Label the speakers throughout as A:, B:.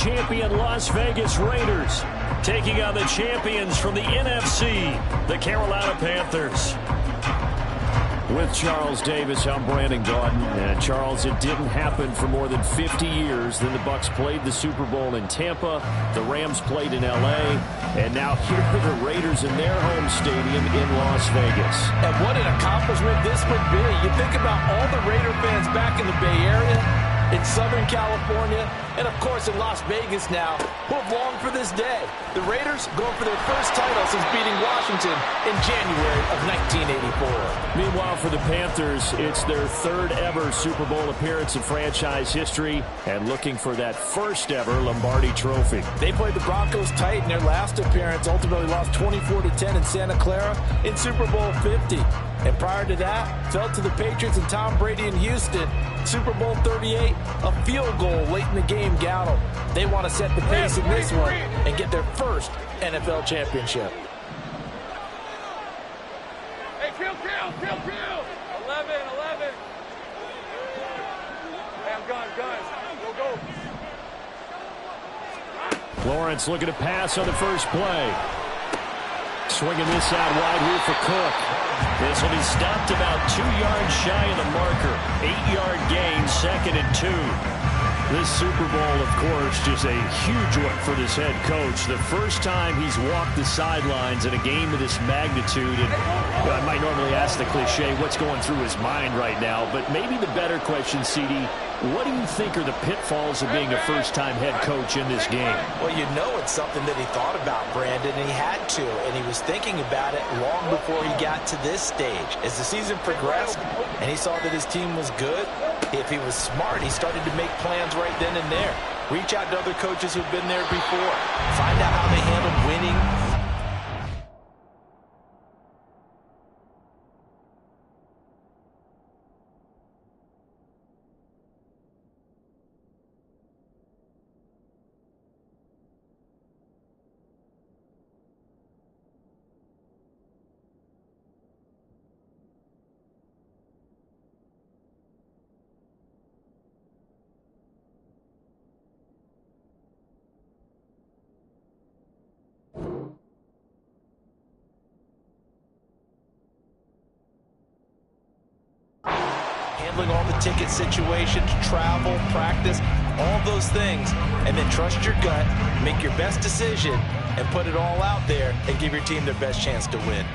A: champion Las Vegas Raiders taking on the champions from the NFC, the Carolina Panthers. With Charles Davis, I'm Brandon Gaudin. And Charles, it didn't happen for more than 50 years. Then the Bucs played the Super Bowl in Tampa. The Rams played in L.A. And now here are the Raiders in their home stadium in Las Vegas.
B: And what an accomplishment this would be. You think about all the Raider fans back in the Bay Area, in Southern California, and of course in Las Vegas now, who have longed for this day. The Raiders going for their first title since beating Washington in January of 1984.
A: Meanwhile, for the Panthers, it's their third ever Super Bowl appearance in franchise history and looking for that first ever Lombardi Trophy.
B: They played the Broncos tight in their last appearance, ultimately lost 24-10 in Santa Clara in Super Bowl 50. And prior to that, fell to the Patriots and Tom Brady in Houston. Super Bowl 38, a field goal late in the game got them. They want to set the pace in this one and get their first NFL championship.
C: Hey, kill. 11. Hey, I'm gone. Go.
A: Lawrence looking to pass on the first play. Swinging this out wide here for Cook. This will be stopped about 2 yards shy of the marker. 8-yard gain, 2nd and 2. This Super Bowl, of course, just a huge one for this head coach. The first time he's walked the sidelines in a game of this magnitude. And I might normally ask the cliche, what's going through his mind right now? But maybe the better question, CD, what do you think are the pitfalls of being a first-time head coach in this game?
B: Well, you know it's something that he thought about, Brandon, and he had to. And he was thinking about it long before he got to this stage. As the season progressed and he saw that his team was good, if he was smart, he started to make plans right then and there. Reach out to other coaches who've been there before. Find out how they handled winning. Handling all the ticket situations, travel, practice, all those things, and then trust your gut, make your best decision, and put it all out there and give your team their best chance to win.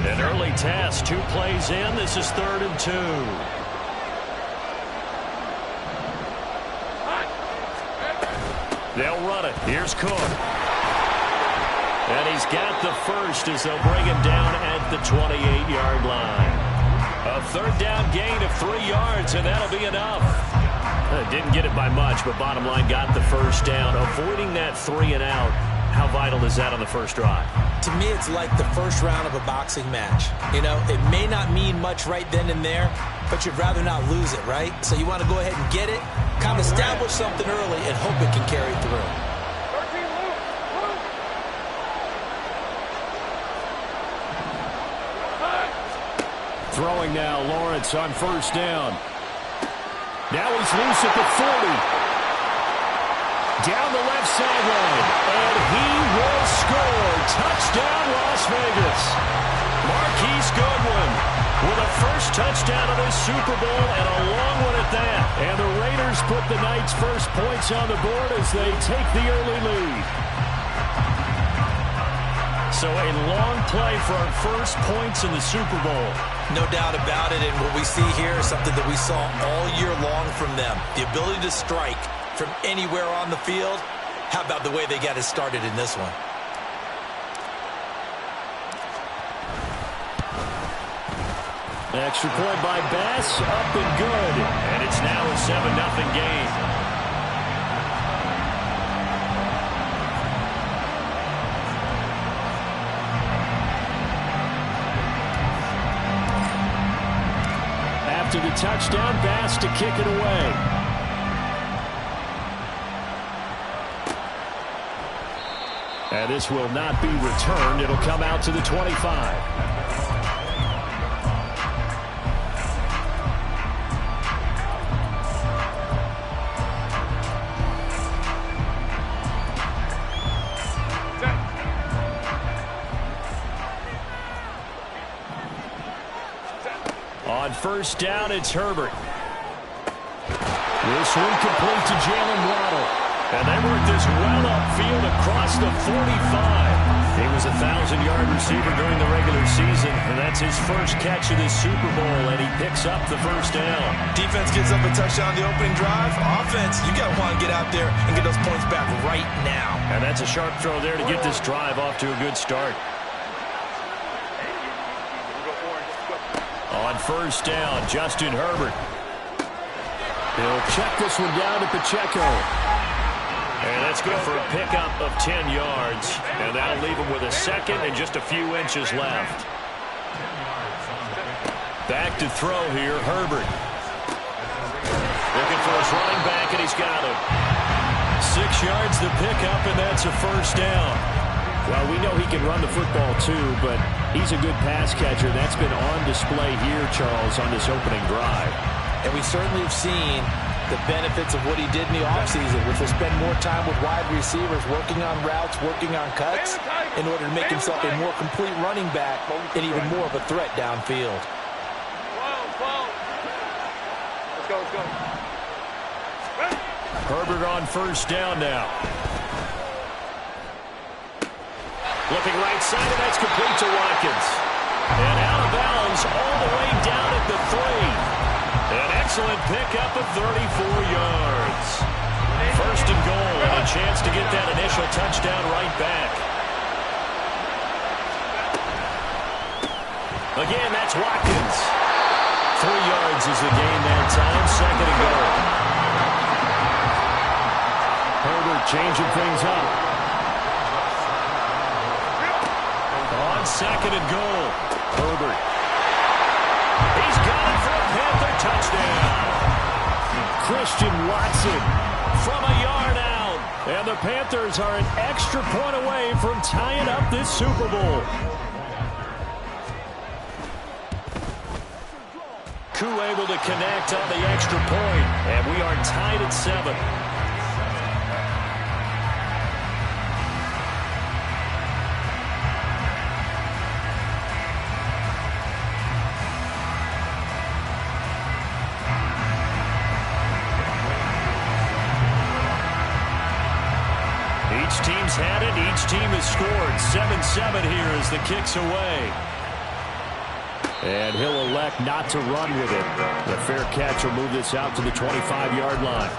A: An early test, 2 plays in. This is 3rd and 2. They'll run it. Here's Cook. And he's got the first as they'll bring him down at the 28-yard line. A 3rd down gain of 3 yards, and that'll be enough. Didn't get it by much, but bottom line got the first down. Avoiding that 3 and out, how vital is that on the first drive?
B: To me, it's like the first round of a boxing match. You know, it may not mean much right then and there, but you'd rather not lose it, right? So you want to go ahead and get it, kind of establish something early, and hope it can carry through.
A: Throwing now, Lawrence on first down. Now he's loose at the 40. Down the left sideline. And he will score. Touchdown, Las Vegas. Marquise Goodwin with a first touchdown of this Super Bowl, and a long one at that. And the Raiders put the Knights' first points on the board as they take the early lead. So a long play for our first points in the Super Bowl.
B: No doubt about it, and what we see here is something that we saw all year long from them. The ability to strike from anywhere on the field. How about the way they got it started in this one?
A: Extra point by Bass, up and good. And it's now a 7-0 game. To the touchdown, Bass to kick it away. And this will not be returned. It'll come out to the 25. On first down, it's Herbert. This one complete to Jalen Waddle. And they work this well upfield across the 45. He was a 1,000-yard receiver during the regular season, and that's his first catch of this Super Bowl, and he picks up the first down.
B: Defense gives up a touchdown on the opening drive. Offense, you got to want to get out there and get those points back right now.
A: And that's a sharp throw there to get this drive off to a good start. On first down, Justin Herbert. He'll check this one down to Pacheco. And that's good for a pickup of 10 yards. And that'll leave him with a second and just a few inches left. Back to throw here, Herbert. Looking for his running back, and he's got him. 6 yards the pickup, and that's a first down. Well, we know he can run the football too, but he's a good pass catcher. That's been on display here, Charles, on this opening drive.
B: And we certainly have seen the benefits of what he did in the offseason, which was spend more time with wide receivers, working on routes, working on cuts, in order to make himself a more complete running back and even more of a threat downfield.
C: Let's go.
A: Herbert on first down now. Looking right side, and that's complete to Watkins. And out of bounds all the way down at the 3. An excellent pickup of 34 yards. First and goal, and a chance to get that initial touchdown right back. Again, that's Watkins. 3 yards is the gain that time. Second and goal. Herbert changing things up. On second and goal, Herbert. He's got it for a Panther touchdown. Christian Watson from a yard out. And the Panthers are an extra point away from tying up this Super Bowl. Koo able to connect on the extra point, and we are tied at 7. Each team's had it. Each team has scored. 7-7 here as the kick's away. And he'll elect not to run with it. The fair catch will move this out to the 25-yard line.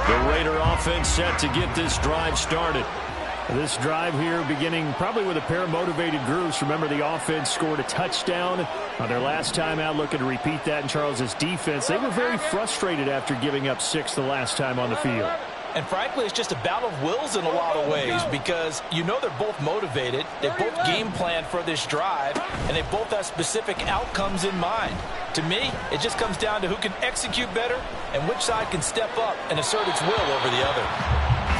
A: The Raider offense set to get this drive started. This drive here beginning probably with a pair of motivated groups. Remember, the offense scored a touchdown on their last time out, looking to repeat that in Charles's defense. They were very frustrated after giving up 6 the last time on the field.
B: And frankly, it's just a battle of wills in a lot of ways, because you know they're both motivated, they both game plan for this drive, and they both have specific outcomes in mind. To me, it just comes down to who can execute better and which side can step up and assert its will over the other.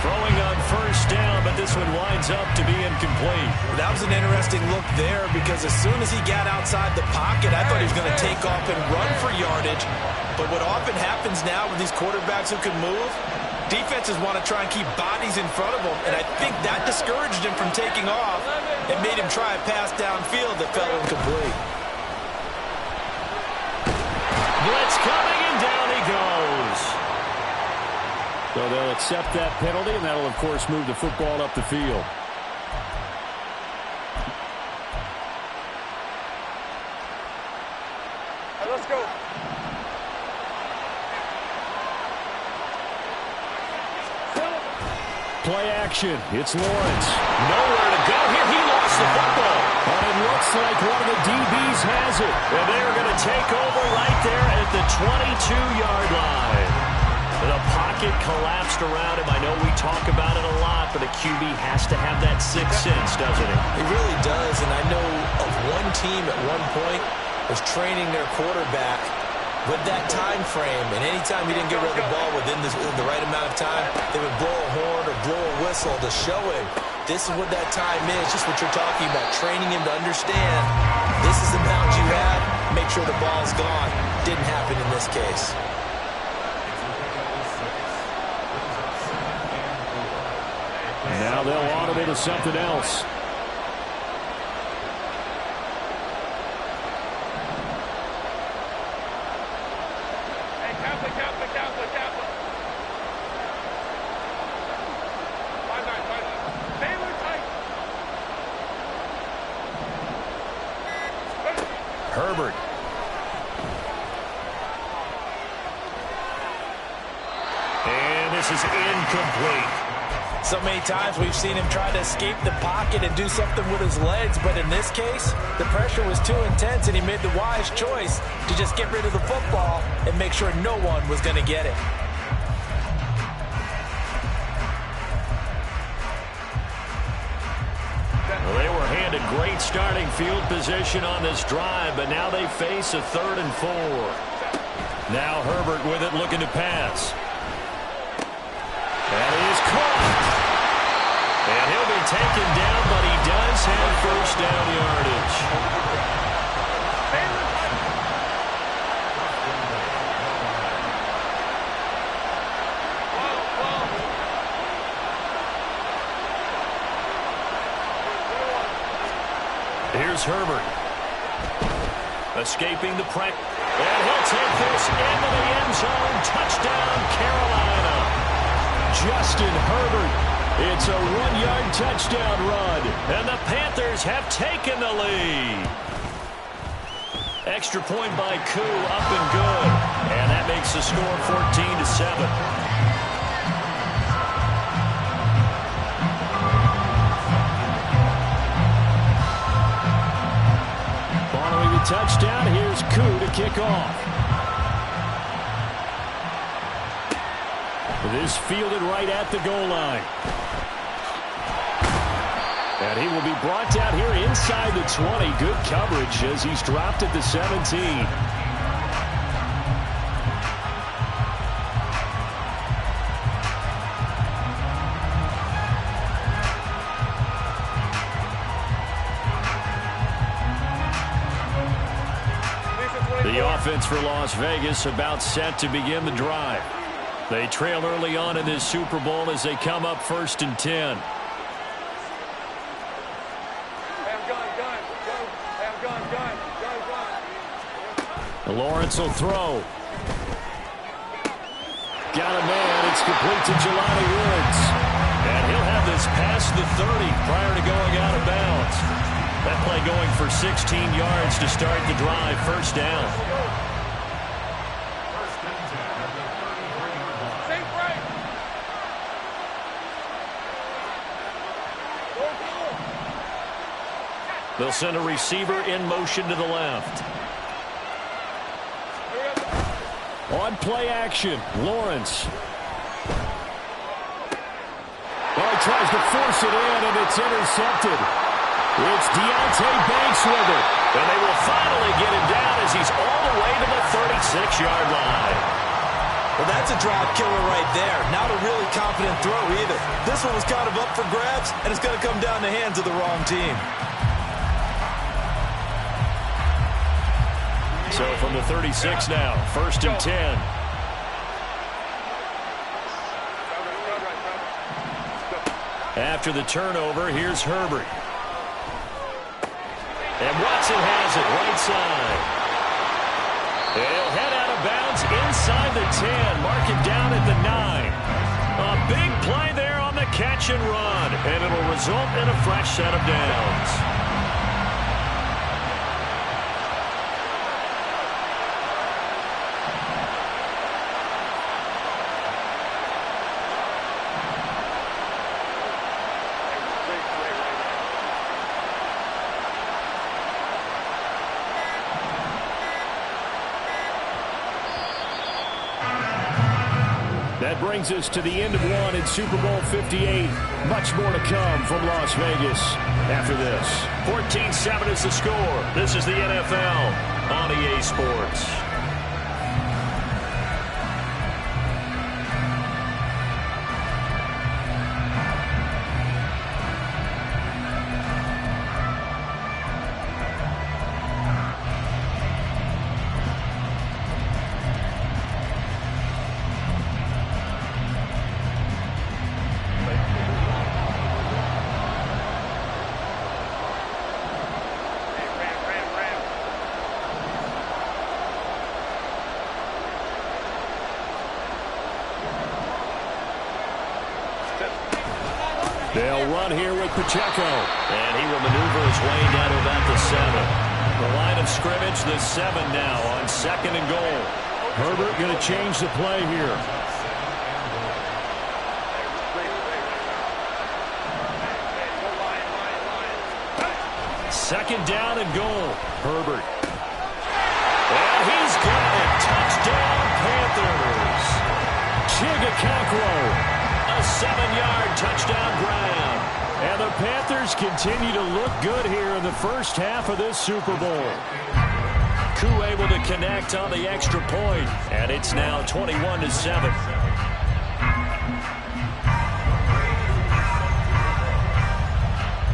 A: Throwing on first down, but this one winds up to be incomplete.
B: That was an interesting look there, because as soon as he got outside the pocket, I thought he was going to take off and run for yardage. But what often happens now with these quarterbacks who can move, defenses want to try and keep bodies in front of them, and I think that discouraged him from taking off and made him try a pass downfield that fell incomplete.
A: Blitz coming, and down he goes. So they'll accept that penalty, and that'll, of course, move the football up the field.
C: Hey, let's go.
A: Play action. It's Lawrence. Nowhere to go here. He lost the football. And it looks like one of the DBs has it. And they're going to take over right there at the 22-yard line. The pocket collapsed around him. I know we talk about it a lot, but a QB has to have that sixth sense, doesn't it?
B: He really does, and I know of one team at one point was training their quarterback with that time frame, and anytime he didn't get rid of the ball within the right amount of time, they would blow a horn or blow a whistle to show him this is what that time is, just what you're talking about, training him to understand this is the amount you have, make sure the ball's gone. Didn't happen in this case.
A: Now they'll automate to something else. Herbert. And this is incomplete.
B: So many times we've seen him try to escape the pocket and do something with his legs, but in this case, the pressure was too intense and he made the wise choice to just get rid of the football and make sure no one was going to get it.
A: Well, they were handed great starting field position on this drive, but now they face a 3rd and 4. Now Herbert with it, looking to pass. That is caught. And he'll be taken down, but he does have first down yardage. Here's Herbert. Escaping the pressure. And he'll take this into the end zone. Touchdown, Carolina. Justin Herbert. It's a 1-yard touchdown run. And the Panthers have taken the lead. Extra point by Koo, up and good. And that makes the score 14-7. Following the touchdown, here's Koo to kick off. This fielded right at the goal line. And he will be brought down here inside the 20. Good coverage as he's dropped at the 17. The offense for Las Vegas about set to begin the drive. They trail early on in this Super Bowl as they come up 1st and 10. Lawrence will throw. Got a man. It's complete to Jelani Woods. And he'll have this past the 30 prior to going out of bounds. That play going for 16 yards to start the drive. First down. They'll send a receiver in motion to the left. On play action, Lawrence. Well, he tries to force it in, and it's intercepted. It's Deontay Banks with it. And they will finally get him down as he's all the way to the 36-yard line.
B: Well, that's a drop killer right there. Not a really confident throw either. This one was kind of up for grabs, and it's going to come down the hands of the wrong team.
A: So from the 36 now, 1st and 10. After the turnover, here's Herbert. And Watson has it right side. He'll head out of bounds inside the 10. Mark it down at the 9. A big play there on the catch and run. And it'll result in a fresh set of downs. That brings us to the end of one in Super Bowl 58. Much more to come from Las Vegas after this. 14-7 is the score. This is the NFL on EA Sports. They'll run here with Pacheco. And he will maneuver his way down to about the 7. The line of scrimmage, the 7 now on 2nd and goal. Herbert going to change the play here. Second down and goal. Herbert. And he's got it. Touchdown, Panthers. Chigakakro. A 7-yard touchdown grab. And the Panthers continue to look good here in the first half of this Super Bowl. Koo able to connect on the extra point. And it's now 21-7.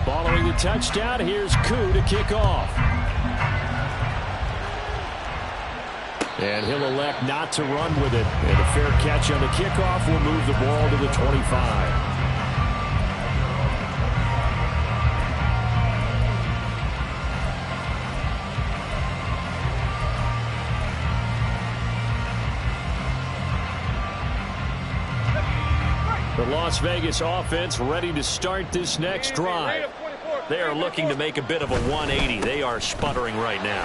A: Following the touchdown, here's Koo to kick off. And he'll elect not to run with it. And a fair catch on the kickoff will move the ball to the 25. The Las Vegas offense ready to start this next drive. They are looking to make a bit of a 180. They are sputtering right now.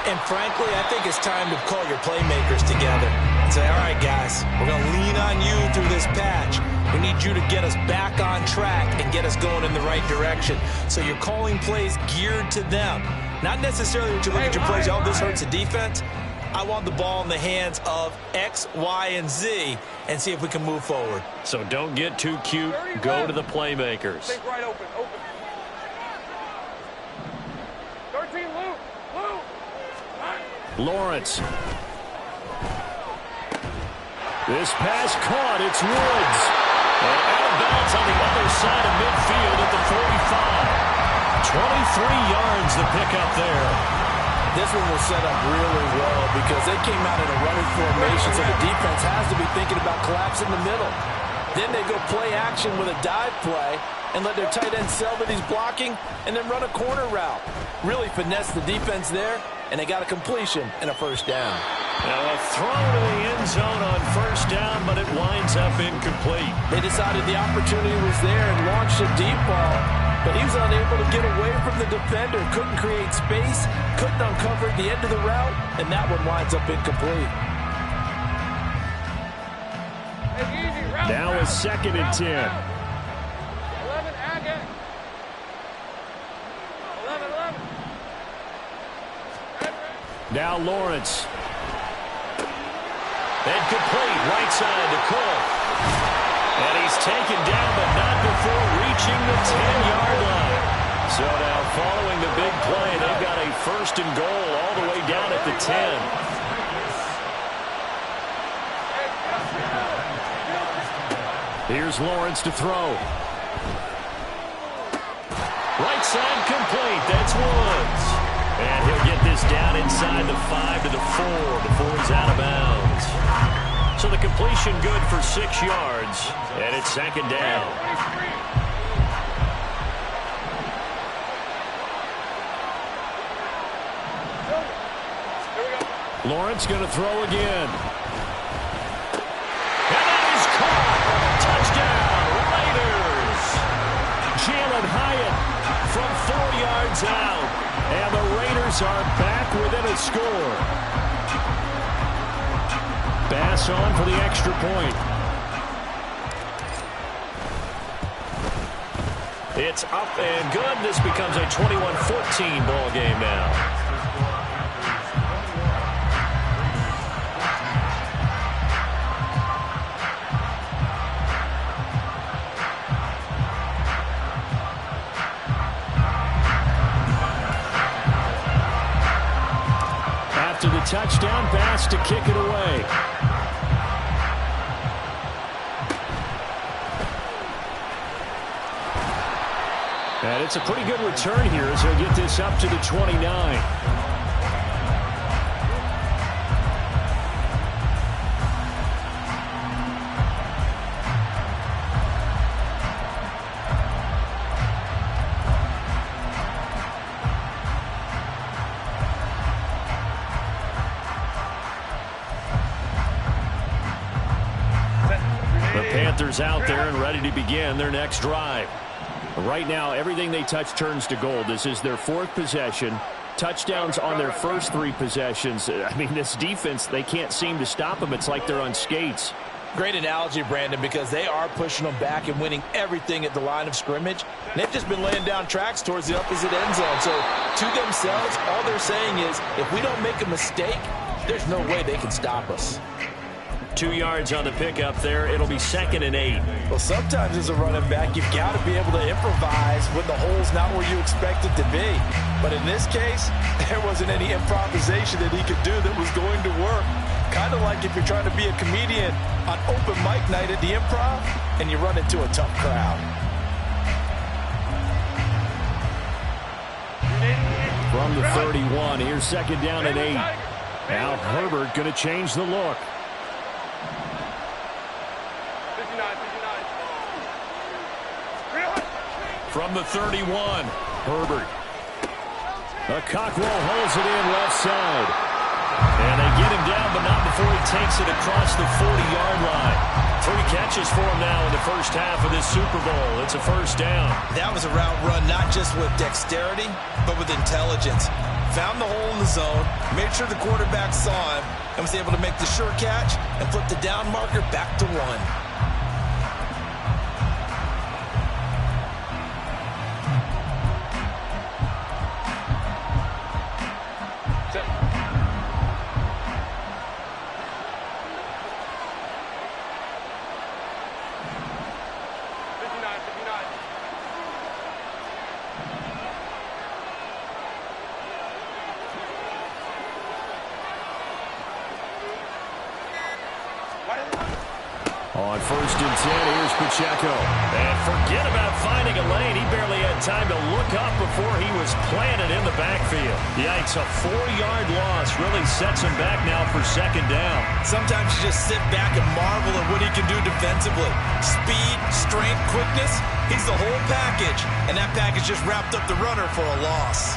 B: And frankly, I think it's time to call your playmakers together and say, all right, guys, we're going to lean on you through this patch. We need you to get us back on track and get us going in the right direction. So you're calling plays geared to them. Not necessarily when you look at your plays, oh, this hurts the defense. I want the ball in the hands of X, Y, and Z and see if we can move forward.
A: So don't get too cute. Go to the playmakers.
C: Stay right open. 13, Lou.
A: Lawrence. This pass caught. It's Woods. And out of bounds on the other side of midfield at the 45. 23 yards the pickup there.
B: This one was set up really well because they came out in a running formation, so the defense has to be thinking about collapse in the middle. Then they go play action with a dive play and let their tight end sell that he's blocking and then run a corner route. Really finesse the defense there, and they got a completion and a first down.
A: Now a throw to the end zone on first down, but it winds up incomplete.
B: They decided the opportunity was there and launched a deep ball, but he was unable to get away from the defender, couldn't create space, couldn't uncover at the end of the route, and that one winds up incomplete.
A: Now a 2nd and 10.
C: 11, Agate. 11.
A: Now Lawrence. And complete, right side to Cook. And he's taken down, but not before reaching the 10-yard line. So now following the big play, they've got a 1st and goal all the way down at the 10. Here's Lawrence to throw. Right side complete. That's Woods. And he'll get this down inside the 5 to the 4 before he's out of bounds. So the completion good for 6 yards. And it's 2nd down. Lawrence going to throw again. And that is caught. Touchdown, Raiders. Jalen Hyatt from 4 yards out. And the Raiders are back within a score. Bass on for the extra point. It's up and good. This becomes a 21-14 ball game now. After the touchdown pass to kick it away. And it's a pretty good return here as he'll get this up to the 29. Panthers out there and ready to begin their next drive. Right now, everything they touch turns to gold. This is their 4th possession. Touchdowns on their first 3 possessions. I mean, this defense, they can't seem to stop them. It's like they're on skates.
B: Great analogy, Brandon, because they are pushing them back and winning everything at the line of scrimmage. And they've just been laying down tracks towards the opposite end zone. So to themselves, all they're saying is, if we don't make a mistake, there's no way they can stop us.
A: 2 yards on the pickup there. It'll be 2nd and 8.
B: Well, sometimes as a running back, you've got to be able to improvise when the hole's not where you expect it to be. But in this case, there wasn't any improvisation that he could do that was going to work. Kind of like if you're trying to be a comedian on open mic night at the Improv and you run into a tough crowd.
A: From the 31, here's 2nd down and 8. Now Herbert going to change the look.
C: 59.
A: From the 31, Herbert. A Cockrell holds it in left side. And they get him down, but not before he takes it across the 40-yard line. 3 catches for him now in the first half of this Super Bowl. It's a first down.
B: That was a route run not just with dexterity, but with intelligence. Found the hole in the zone, made sure the quarterback saw him, and was able to make the sure catch and flip the down marker back to 1.
A: On 1st and 10, here's Pacheco. And forget about finding a lane. He barely had time to look up before he was planted in the backfield. Yikes, a 4-yard loss really sets him back now for 2nd down.
B: Sometimes you just sit back and marvel at what he can do defensively. Speed, strength, quickness, he's the whole package. And that package just wrapped up the runner for a loss.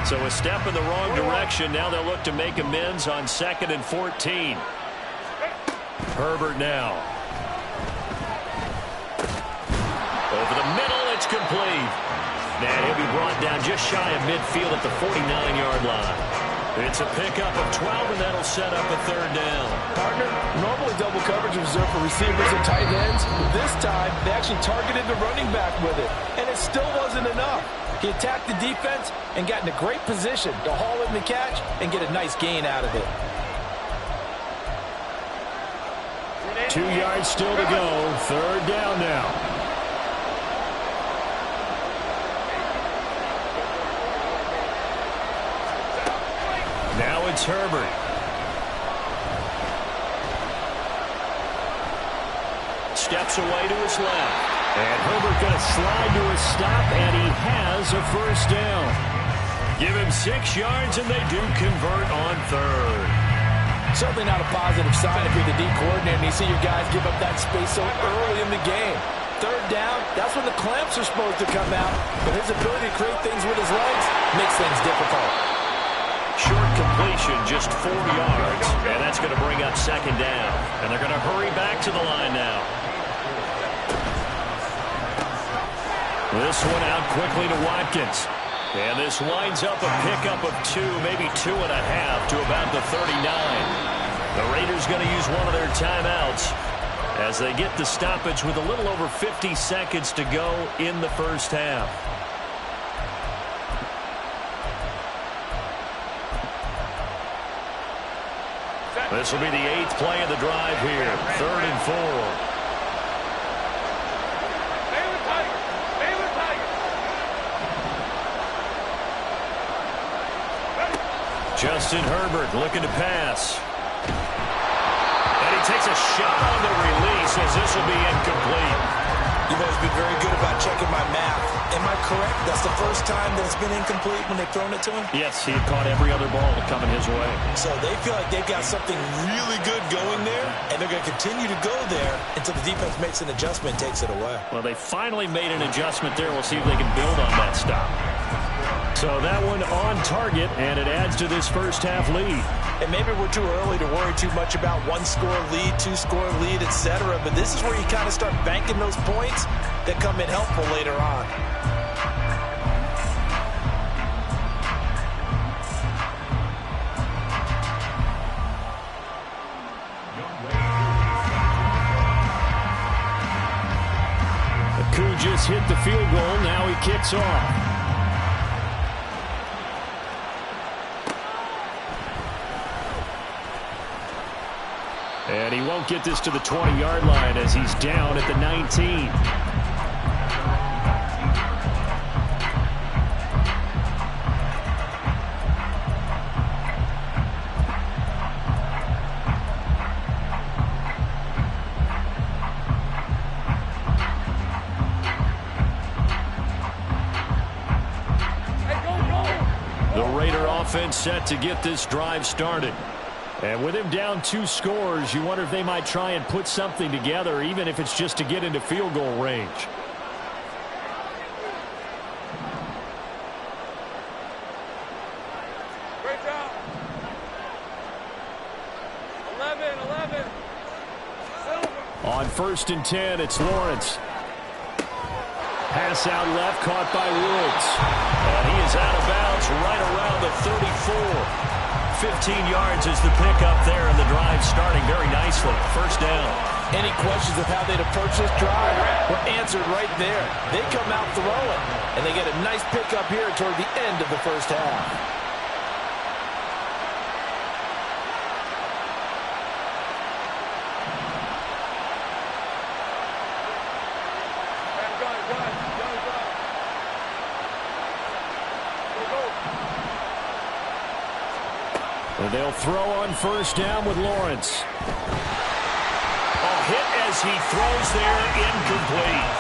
A: So a step in the wrong direction. Now they'll look to make amends on 2nd and 14. Herbert now. Over the middle, it's complete. And he'll be brought down just shy of midfield at the 49-yard line. It's a pickup of 12, and that'll set up a 3rd down.
B: Partner, normally double coverage is reserved for receivers and tight ends. But this time, they actually targeted the running back with it. And it still wasn't enough. He attacked the defense and got in a great position to haul in the catch and get a nice gain out of it.
A: 2 yards still to go. 3rd down now. Now it's Herbert. Steps away to his left. And Herbert going to slide to a stop, and he has a first down. Give him 6 yards, and they do convert on 3rd.
B: Certainly not a positive sign if you're the D coordinator and you see your guys give up that space so early in the game. 3rd down, that's when the clamps are supposed to come out, but his ability to create things with his legs makes things difficult.
A: Short completion, just 4 yards, and that's going to bring up 2nd down. And they're going to hurry back to the line now. This one out quickly to Watkins. And this winds up a pickup of 2, maybe 2.5 to about the 39. The Raiders going to use one of their timeouts as they get the stoppage with a little over 50 seconds to go in the first half. This will be the 8th play of the drive here. 3rd and 4. Justin Herbert looking to pass. And he takes a shot on the release as this will be incomplete.
B: You've always been very good about checking my math. Am I correct? That's the first time that it's been incomplete when they've thrown it to him?
A: Yes, he had caught every other ball coming his way.
B: So they feel like they've got something really good going there, and they're going to continue to go there until the defense makes an adjustment and takes it away.
A: Well, they finally made an adjustment there. We'll see if they can build on that stop. So that one on target, and it adds to this first half lead.
B: And maybe we're too early to worry too much about one-score lead, two-score lead, etc. But this is where you kind of start banking those points that come in helpful later on.
A: Koo just hit the field goal. Now he kicks off. And he won't get this to the 20-yard line as he's down at the 19. The Raider offense set to get this drive started. And with him down 2 scores, you wonder if they might try and put something together, even if it's just to get into field goal range.
C: Great job. 11. Silver.
A: On 1st and 10, it's Lawrence. Pass out left, caught by Woods. And he is out of bounds right around the 34. 15 yards is the pickup there, and the drive starting very nicely. First down.
B: Any questions of how they'd approach this drive were answered right there. They come out throwing, and they get a nice pickup here toward the end of the first half.
A: And they'll throw on first down with Lawrence. Hit as he throws there, incomplete.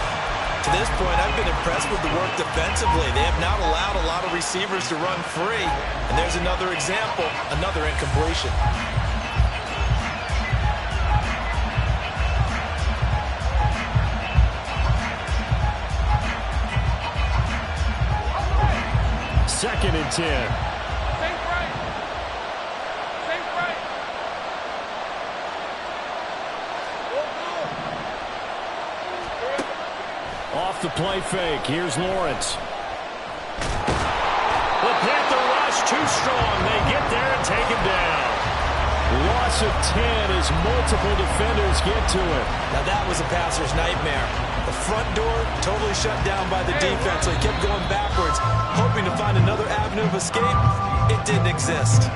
B: To this point, I've been impressed with the work defensively. They have not allowed a lot of receivers to run free. And there's another example, another incompletion.
A: Second and 10. Off the play fake. Here's Lawrence. The Panther rush too strong. They get there and take him down. Loss of 10 as multiple defenders get to it.
B: Now that was a passer's nightmare. The front door totally shut down by the defense, so he kept going backwards, hoping to find another avenue of escape. It didn't exist.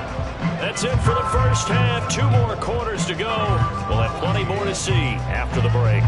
A: That's it for the first half. 2 more quarters to go. We'll have plenty more to see after the break.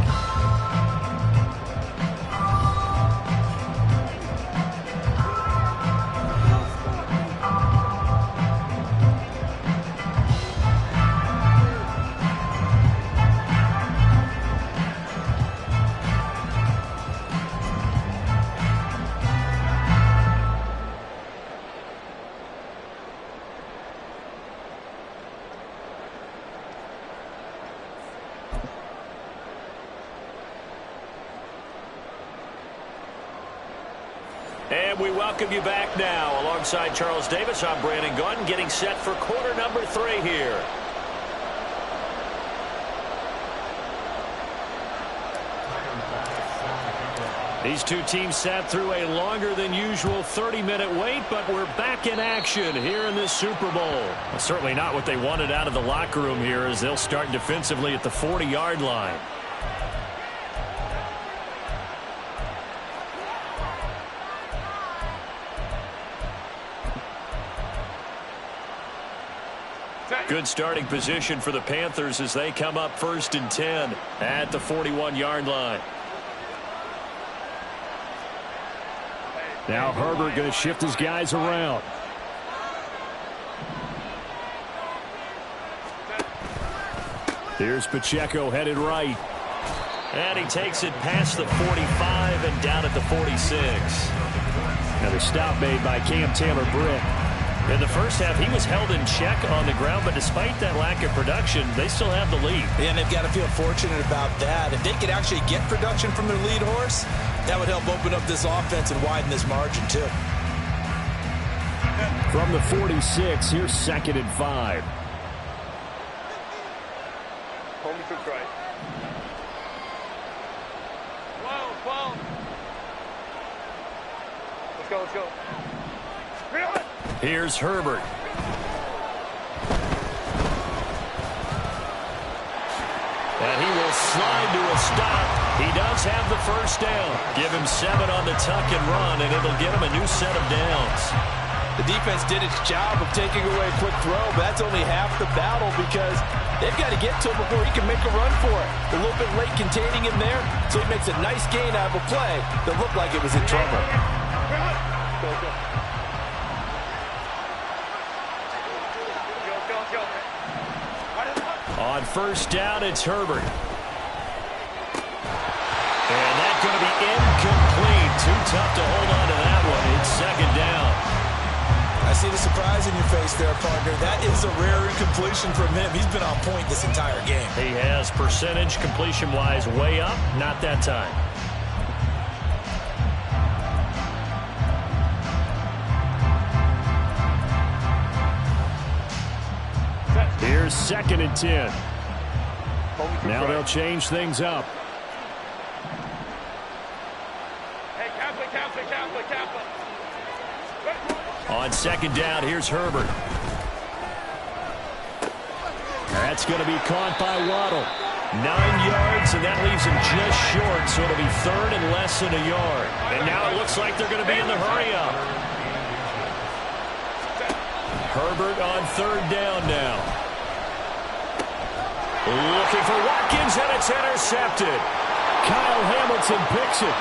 A: And we welcome you back now. Alongside Charles Davis, I'm Brandon Gaudin, getting set for quarter number 3 here. These two teams sat through a longer than usual 30-minute wait, but we're back in action here in this Super Bowl. Well, certainly not what they wanted out of the locker room here, as they'll start defensively at the 40-yard line. Good starting position for the Panthers as they come up 1st and 10 at the 41-yard line. Now Herbert going to shift his guys around. Here's Pacheco headed right. And he takes it past the 45 and down at the 46. Another stop made by Cam Taylor-Britt. In the first half, he was held in check on the ground, but despite that lack of production, they still have the lead.
B: And they've got to feel fortunate about that. If they could actually get production from their lead horse, that would help open up this offense and widen this margin, too.
A: From the 46, here's 2nd and 5.
C: Hold me to right. 12. Let's go.
A: Here's Herbert. And he will slide to a stop. He does have the first down. Give him 7 on the tuck and run, and it'll get him a new set of downs.
B: The defense did its job of taking away a quick throw, but that's only half the battle because they've got to get to him before he can make a run for it. A little bit late containing him there, so he makes a nice gain out of a play that looked like it was in trouble.
A: On first down, it's Herbert. And that's going to be incomplete. Too tough to hold on to that one. It's 2nd down.
B: I see the surprise in your face there, partner. That is a rare incompletion from him. He's been on point this entire game.
A: He has percentage completion-wise way up. Not that time. Here's 2nd and 10. Now they'll change things up.
C: Hey, Kaplan.
A: On 2nd down, here's Herbert. That's going to be caught by Waddle. 9 yards, and that leaves him just short, so it'll be 3rd and less than a yard. And now it looks like they're going to be in the hurry-up. Herbert on 3rd down now. Looking for Watkins, and it's intercepted. Kyle Hamilton picks it.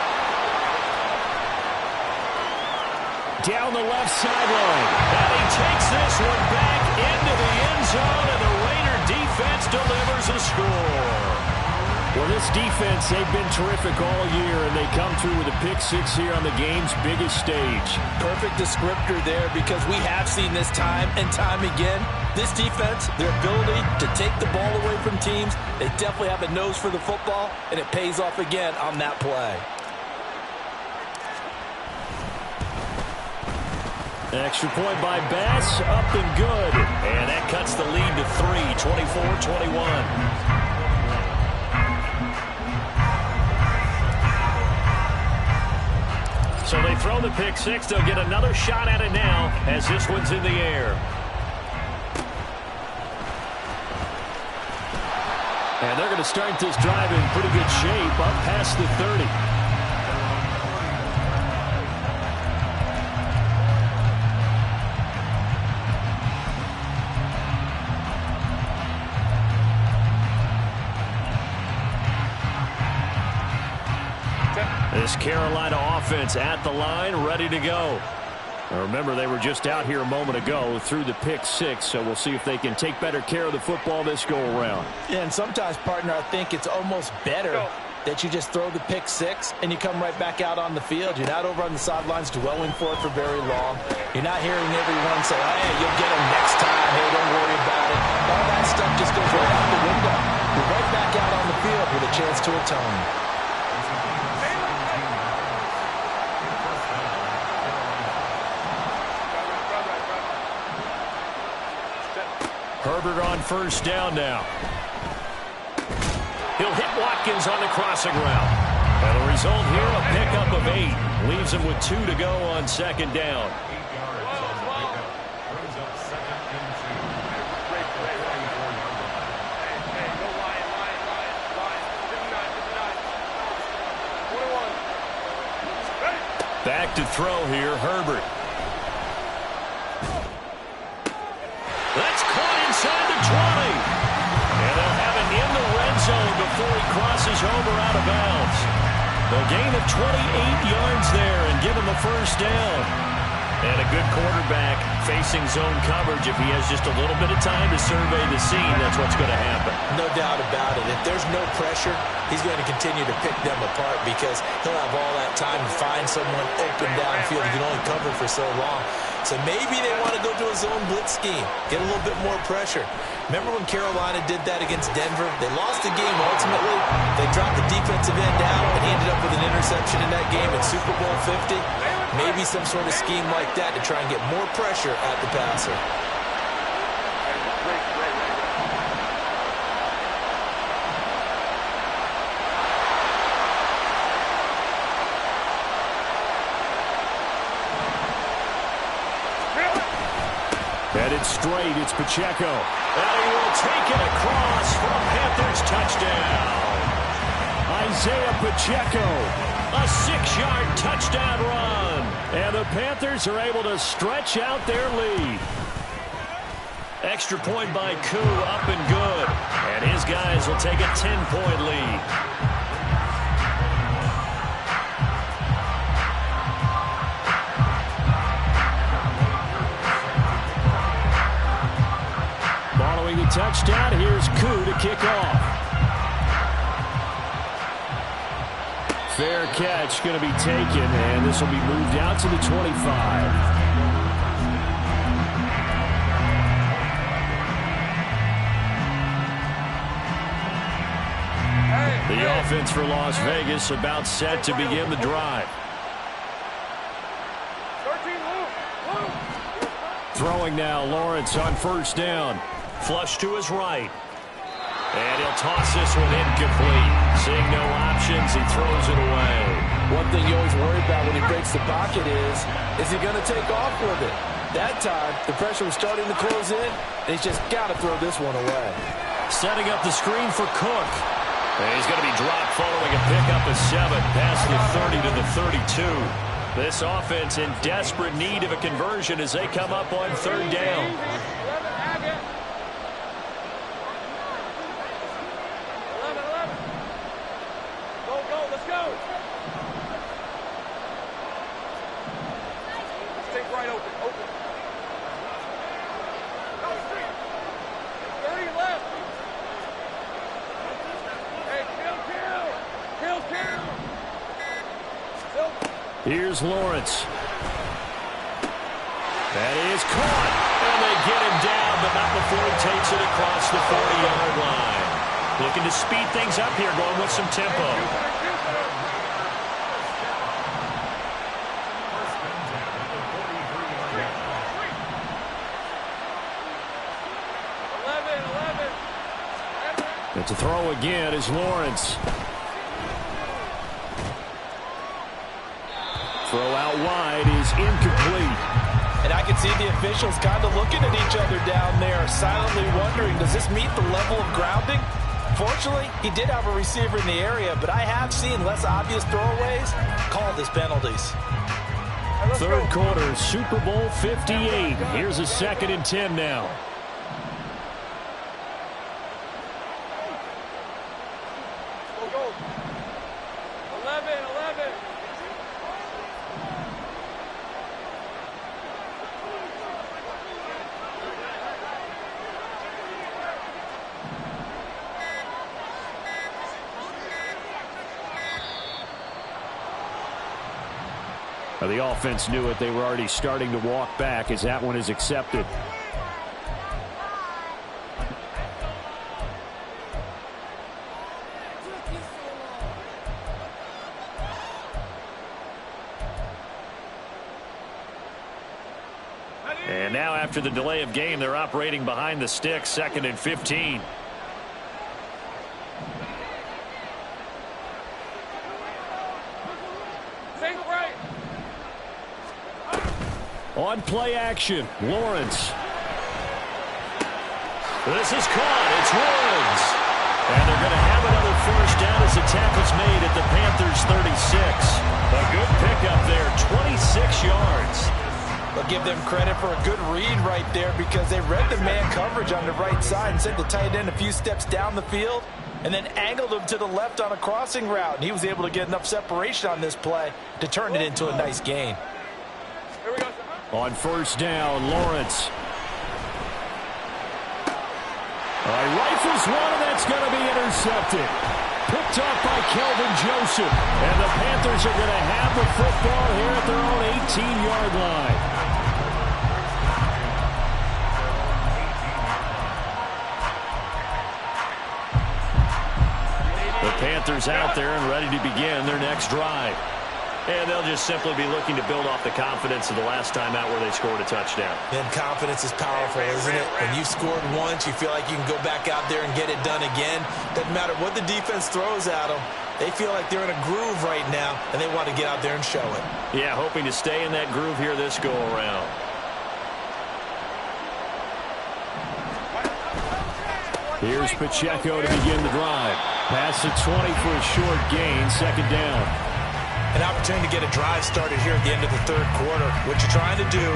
A: Down the left sideline. And he takes this one back into the end zone, and the Raider defense delivers a score. Well, this defense, they've been terrific all year, and they come through with a pick-6 here on the game's biggest stage.
B: Perfect descriptor there because we have seen this time and time again. This defense, their ability to take the ball away from teams, they definitely have a nose for the football, and it pays off again on that play.
A: Extra point by Bass, up and good. And that cuts the lead to 3, 24-21. So they throw the pick-6. They'll get another shot at it now as this one's in the air. And they're going to start this drive in pretty good shape up past the 30. This Carolina offense at the line, ready to go. Now remember, they were just out here a moment ago through the pick-6, so we'll see if they can take better care of the football this go-around.
B: Yeah, and sometimes, partner, I think it's almost better that you just throw the pick-6 and you come right back out on the field. You're not over on the sidelines dwelling for it for very long. You're not hearing everyone say, hey, you'll get them next time. Hey, don't worry about it. All that stuff just goes right out the window. You're right back out on the field with a chance to atone.
A: Herbert on first down now. He'll hit Watkins on the crossing route. And the result here, a pickup of 8. Leaves him with 2 to go on 2nd down. Back to throw here, Herbert. That's caught inside the 20. And they'll have it in the red zone before he crosses over out of bounds. A gain of 28 yards there and give him the first down. And a good quarterback facing zone coverage. If he has just a little bit of time to survey the scene, that's what's going to happen.
B: No doubt about it. If there's no pressure, he's going to continue to pick them apart because he'll have all that time to find someone open downfield. He can only cover for so long. So maybe they want to go to a zone blitz scheme, get a little bit more pressure. Remember when Carolina did that against Denver? They lost the game ultimately. They dropped the defensive end out, and he ended up with an interception in that game at Super Bowl 50. Maybe some sort of scheme like that to try and get more pressure at the passer.
A: Headed straight, it's Pacheco. And he will take it across for a Panthers touchdown. Isaiah Pacheco, a 6-yard touchdown run. And the Panthers are able to stretch out their lead. Extra point by Koo, up and good. And his guys will take a 10-point lead. The touchdown, here's Koo to kick off. Fair catch going to be taken, and this will be moved out to the 25. The offense for Las Vegas about set to begin the drive. Throwing now, Lawrence on first down. Flush to his right. And he'll toss this one incomplete. Seeing no options, he throws it away.
B: One thing you always worry about when he breaks the pocket is he going to take off with it? That time, the pressure was starting to close in, and he's just got to throw this one away.
A: Setting up the screen for Cook. And he's going to be dropped following a pickup of 7 past the 30 to the 32. This offense in desperate need of a conversion as they come up on third down. Here's Lawrence. That is caught. And they get him down, but not before he takes it across the 40-yard line. Looking to speed things up here, going with some tempo. And to throw again is Lawrence. Throw out wide is incomplete.
B: And I can see the officials kind of looking at each other down there, silently wondering, does this meet the level of grounding? Fortunately, he did have a receiver in the area, but I have seen less obvious throwaways called as penalties.
A: Third quarter, Super Bowl 58. Here's a 2nd and 10 now. The offense knew it. They were already starting to walk back as that one is accepted. And now after the delay of game, they're operating behind the sticks, 2nd and 15. On play action, Lawrence. This is caught. It's Woods. And they're going to have another first down as the tackle's made at the Panthers 36. A good pickup there, 26 yards.
B: I'll give them credit for a good read right there because they read the man coverage on the right side and sent the tight end a few steps down the field and then angled him to the left on a crossing route. And he was able to get enough separation on this play to turn it into a nice gain.
C: Here we go.
A: On first down, Lawrence. Rifles one, and that's going to be intercepted. Picked off by Kelvin Joseph. And the Panthers are going to have the football here at their own 18-yard line. The Panthers out there and ready to begin their next drive. And they'll just simply be looking to build off the confidence of the last time out where they scored a touchdown.
B: And confidence is powerful, isn't it? When you've scored once, you feel like you can go back out there and get it done again. Doesn't matter what the defense throws at them. They feel like they're in a groove right now, and they want to get out there and show it.
A: Yeah, hoping to stay in that groove here this go-around.
D: Here's Pacheco to begin the drive. Pass at 20 for a short gain, second down.
B: An opportunity to get a drive started here at the end of the third quarter. What you're trying to do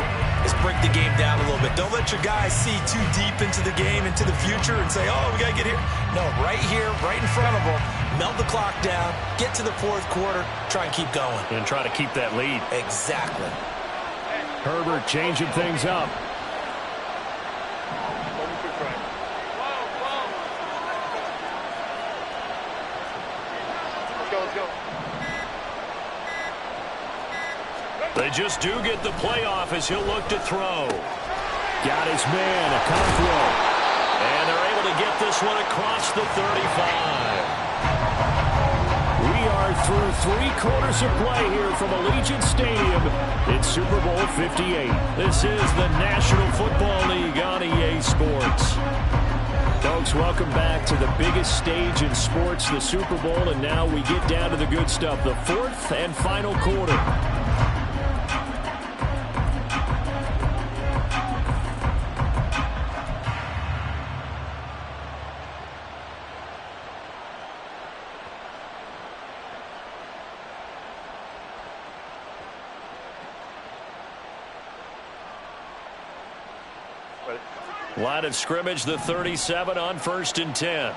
B: is break the game down a little bit. Don't let your guys see too deep into the game, into the future, and say, oh, we got to get here. No, right here, right in front of them, melt the clock down, get to the fourth quarter, try and keep going.
A: And try to keep that lead.
B: Exactly.
D: Herbert changing things up.
A: They just do get the playoff as he'll look to throw.
D: Got his man, a throw.
A: And they're able to get this one across the 35.
D: We are through 3 quarters of play here from Allegiant Stadium. It's Super Bowl 58.
A: This is the National Football League on EA Sports.
D: Folks, welcome back to the biggest stage in sports, the Super Bowl, and now we get down to the good stuff, the fourth and final quarter.
A: Line of scrimmage, the 37 on 1st and 10.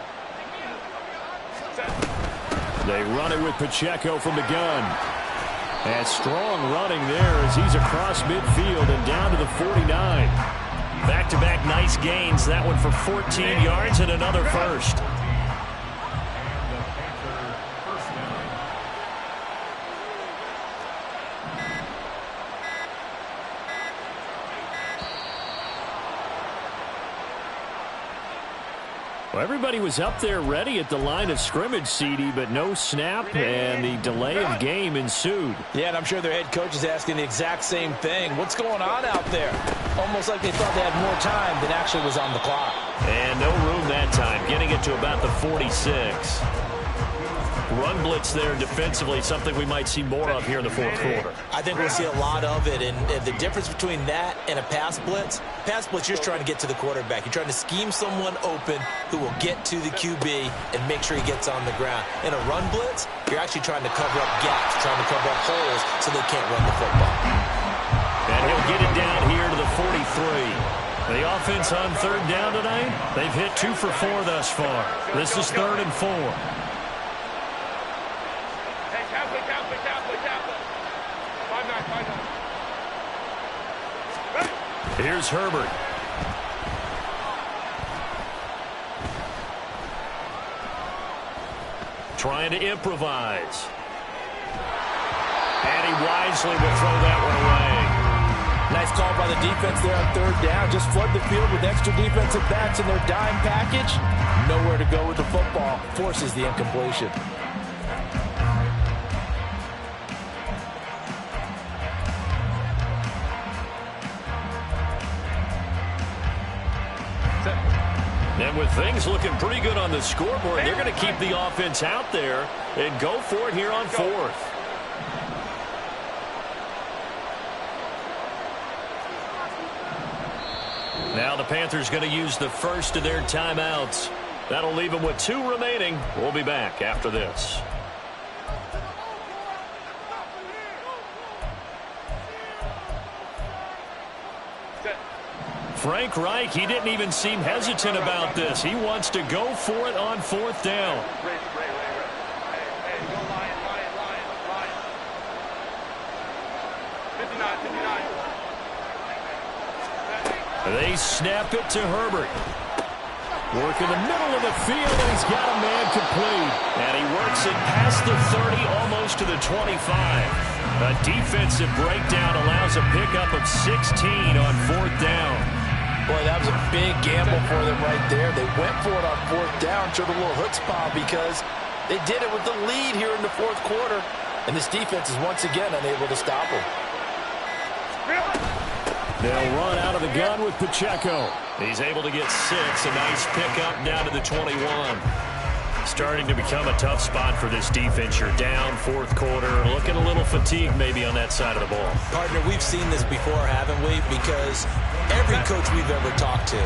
D: They run it with Pacheco from the gun. And strong running there as he's across midfield and down to the 49.
A: Back-to-back nice gains. That one for 14 yards and another first.
D: Well, everybody was up there ready at the line of scrimmage, CD, but no snap, and the delay of game ensued.
B: Yeah, and I'm sure their head coach is asking the exact same thing. What's going on out there? Almost like they thought they had more time than actually was on the clock.
A: And no room that time, getting it to about the 46. Run blitz there defensively, something we might see more of here in the fourth quarter.
B: I think we'll see a lot of it, and the difference between that and a pass blitz, you're just trying to get to the quarterback. You're trying to scheme someone open who will get to the QB and make sure he gets on the ground. In a run blitz, you're actually trying to cover up gaps, trying to cover up holes so they can't run the football.
A: And he'll get it down here to the 43. The offense on third down tonight, they've hit 2 for 4 thus far. This is 3rd and 4. Here's Herbert. Trying to improvise. And he wisely will throw that one away.
B: Nice call by the defense there on third down. Just flood the field with extra defensive backs in their dime package. Nowhere to go with the football. Forces the incompletion.
A: And with things looking pretty good on the scoreboard, they're going to keep the offense out there and go for it here on 4th. Now the Panthers going to use the first of their timeouts. That'll leave them with 2 remaining. We'll be back after this. Frank Reich, he didn't even seem hesitant about this. He wants to go for it on 4th down. They snap it to Herbert. Work in the middle of the field, and he's got a man complete. And he works it past the 30, almost to the 25. A defensive breakdown allows a pickup of 16 on 4th down.
B: Boy, that was a big gamble for them right there. They went for it on 4th down, showed a little chutzpah because they did it with the lead here in the fourth quarter. And this defense is once again unable to stop him.
A: They'll run out of the gun with Pacheco. He's able to get 6. A nice pickup down to the 21. Starting to become a tough spot for this defense. You're down fourth quarter. Looking a little fatigued maybe on that side of the ball.
B: Partner, we've seen this before, haven't we? Because every coach we've ever talked to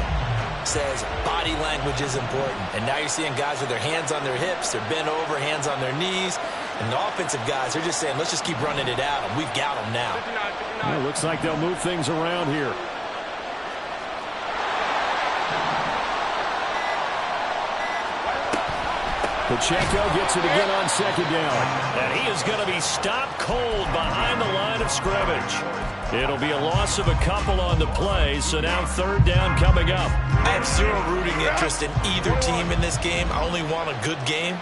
B: says body language is important. And now you're seeing guys with their hands on their hips, they're bent over, hands on their knees. And the offensive guys, they're just saying, let's just keep running it out. And we've got them now.
A: It looks like they'll move things around here. Pacheco gets it again on second down. And he is going to be stopped cold behind the line of scrimmage. It'll be a loss of a couple on the play, so now third down coming up.
B: I have zero rooting interest in either team in this game. I only want a good game.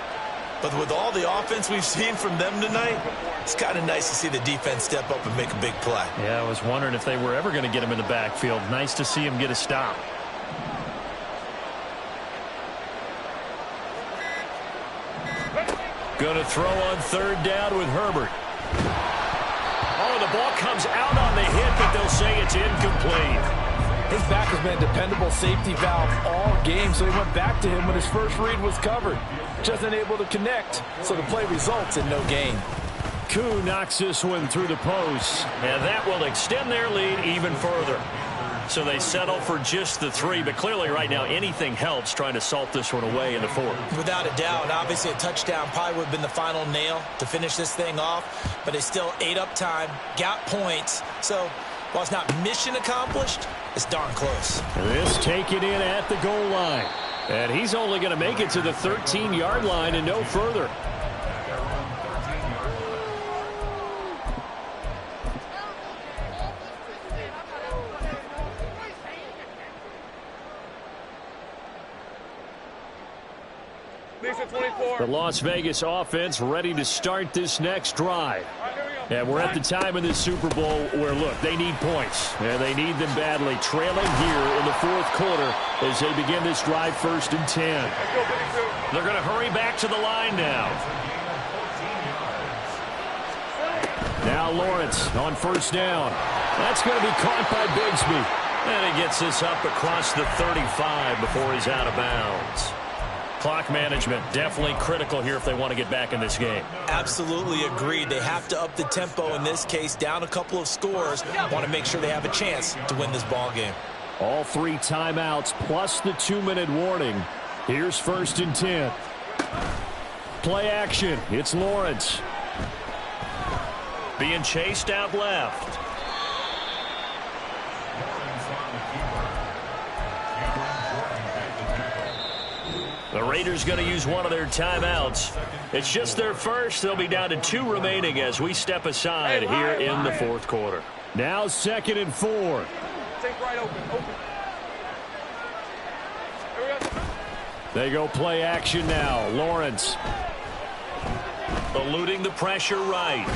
B: But with all the offense we've seen from them tonight, it's kind of nice to see the defense step up and make a big play.
A: Yeah, I was wondering if they were ever going to get him in the backfield. Nice to see him get a stop. Going to throw on third down with Herbert. Oh, the ball comes out on the hit, but they'll say it's incomplete.
B: His back has been a dependable safety valve all game, so he went back to him when his first read was covered. Just unable to connect, so the play results in no gain.
A: Koo knocks this one through the post, and that will extend their lead even further. So they settle for just the 3, but clearly right now anything helps trying to salt this one away in the 4th.
B: Without a doubt, obviously a touchdown probably would have been the final nail to finish this thing off, but they still ate up time, got points, so while it's not mission accomplished, it's darn close.
A: This taken in at the goal line, and he's only going to make it to the 13-yard line and no further. The Las Vegas offense ready to start this next drive. And we're at the time in this Super Bowl where, look, they need points. And they need them badly. Trailing here in the 4th quarter as they begin this drive 1st and 10. They're going to hurry back to the line now. Now Lawrence on 1st down. That's going to be caught by Bigsby. And he gets this up across the 35 before he's out of bounds. Clock management definitely critical here if they want to get back in this game.
B: Absolutely agreed. They have to up the tempo in this case, down a couple of scores. Want to make sure they have a chance to win this ball game.
A: All 3 timeouts plus the 2-minute warning. Here's 1st and 10. Play action. It's Lawrence. Being chased out left. The Raiders going to use one of their timeouts. It's just their first. They'll be down to 2 remaining as we step aside here in the 4th quarter. Now 2nd and 4.
C: Take right open. Here we go.
A: They go play action now. Lawrence. Eluding the pressure right.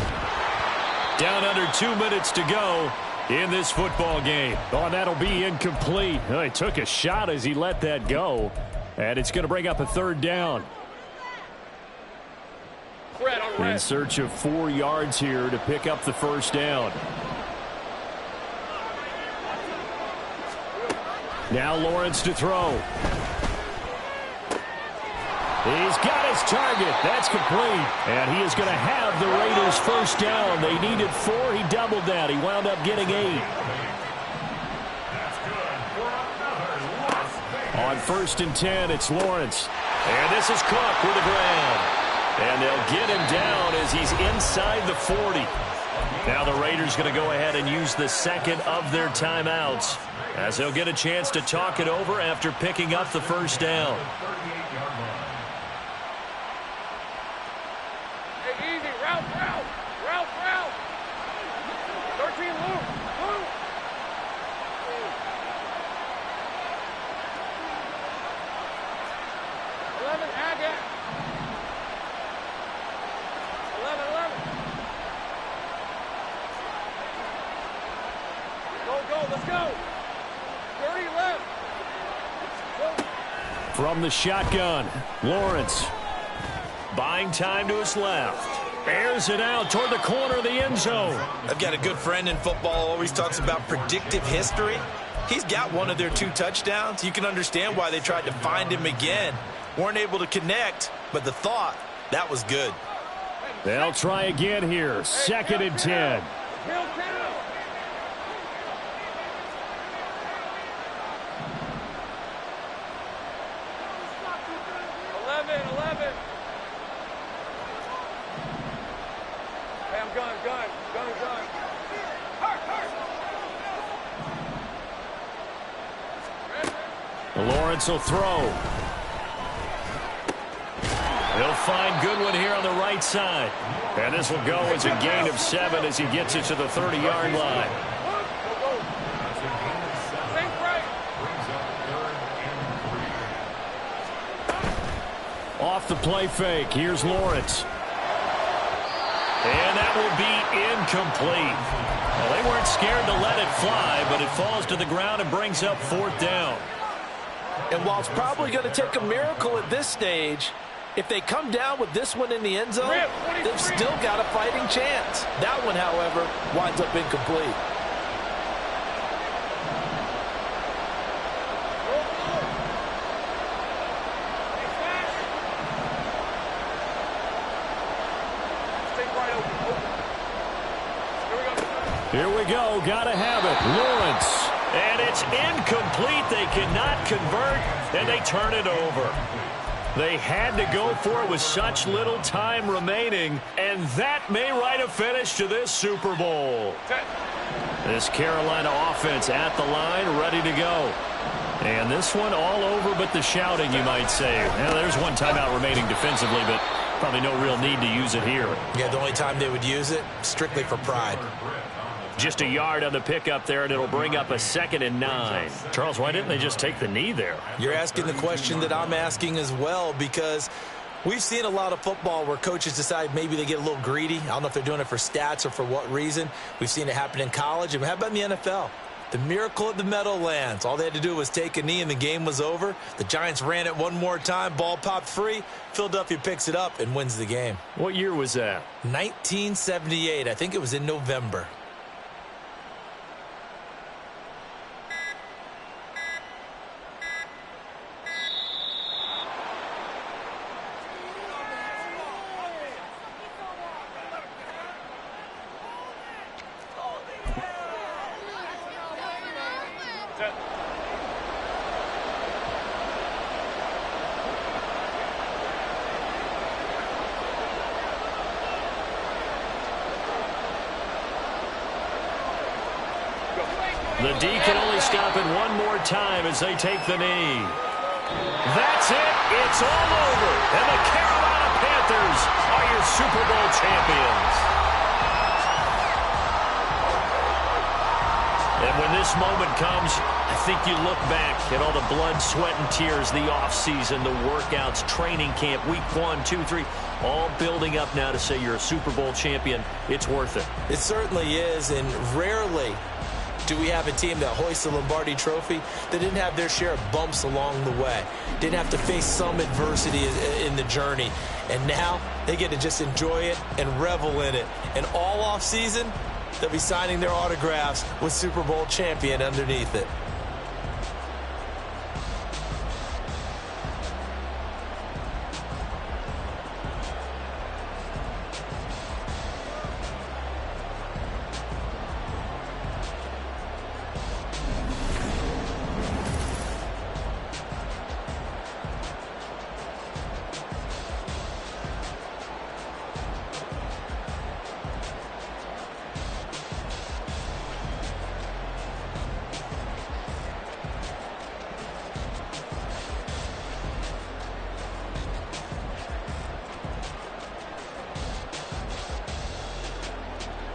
A: Down under 2 minutes to go in this football game. Oh, and that'll be incomplete. Oh, he took a shot as he let that go. And it's going to bring up a 3rd down. In search of 4 yards here to pick up the 1st down. Now Lawrence to throw. He's got his target. That's complete. And he is going to have the Raiders' 1st down. They needed 4. He doubled that. He wound up getting 8. On 1st and 10, it's Lawrence. And this is Cook with the ground. And they'll get him down as he's inside the 40. Now the Raiders going to go ahead and use the 2nd of their timeouts as they'll get a chance to talk it over after picking up the 1st down.
C: Hey, easy. Route. 13 loop. 11, Agate. 11. Go, let's go. 30 left. Go.
A: From the shotgun, Lawrence. Buying time to his left. Airs it out toward the corner of the end zone.
B: I've got a good friend in football, always talks about predictive history. He's got one of their 2 touchdowns. You can understand why they tried to find him again. Weren't able to connect, but the thought, that was good.
A: They'll try again here. 2nd and 10.
C: 11. Hey, I'm gun.
A: Lawrence will throw. He'll find Goodwin here on the right side. And this will go as a gain of 7 as he gets it to the 30-yard line. Off the play fake. Here's Lawrence. And that will be incomplete. Well, they weren't scared to let it fly, but it falls to the ground and brings up 4th down.
B: And while it's probably going to take a miracle at this stage, if they come down with this one in the end zone, they've still got a fighting chance. That one, however, winds up incomplete.
A: Here we go. Got to have it. Lawrence. And it's incomplete. They cannot convert, and they turn it over. They had to go for it with such little time remaining, and that may write a finish to this Super Bowl. This Carolina offense at the line, ready to go. And this one all over but the shouting, you might say. Now, there's one timeout remaining defensively, but probably no real need to use it here.
B: Yeah, the only time they would use it, strictly for pride.
A: Just a yard on the pickup there, and it'll bring up a 2nd and 9. Charles, why didn't they just take the knee there?
B: You're asking the question that I'm asking as well, because we've seen a lot of football where coaches decide maybe they get a little greedy. I don't know if they're doing it for stats or for what reason. We've seen it happen in college. And how about in the NFL? The miracle at the Meadowlands. All they had to do was take a knee and the game was over. The Giants ran it one more time. Ball popped free. Philadelphia picks it up and wins the game.
A: What year was that?
B: 1978. I think it was in November.
A: The D can only stop it one more time as they take the knee. That's it. It's all over. And the Carolina Panthers are your Super Bowl champions. And when this moment comes, I think you look back at all the blood, sweat, and tears, the offseason, the workouts, training camp, week 1, 2, 3, all building up now to say you're a Super Bowl champion. It's worth it.
B: It certainly is, and rarely do we have a team that hoists the Lombardi Trophy that didn't have their share of bumps along the way, didn't have to face some adversity in the journey, and now they get to just enjoy it and revel in it. And all offseason, they'll be signing their autographs with Super Bowl champion underneath it.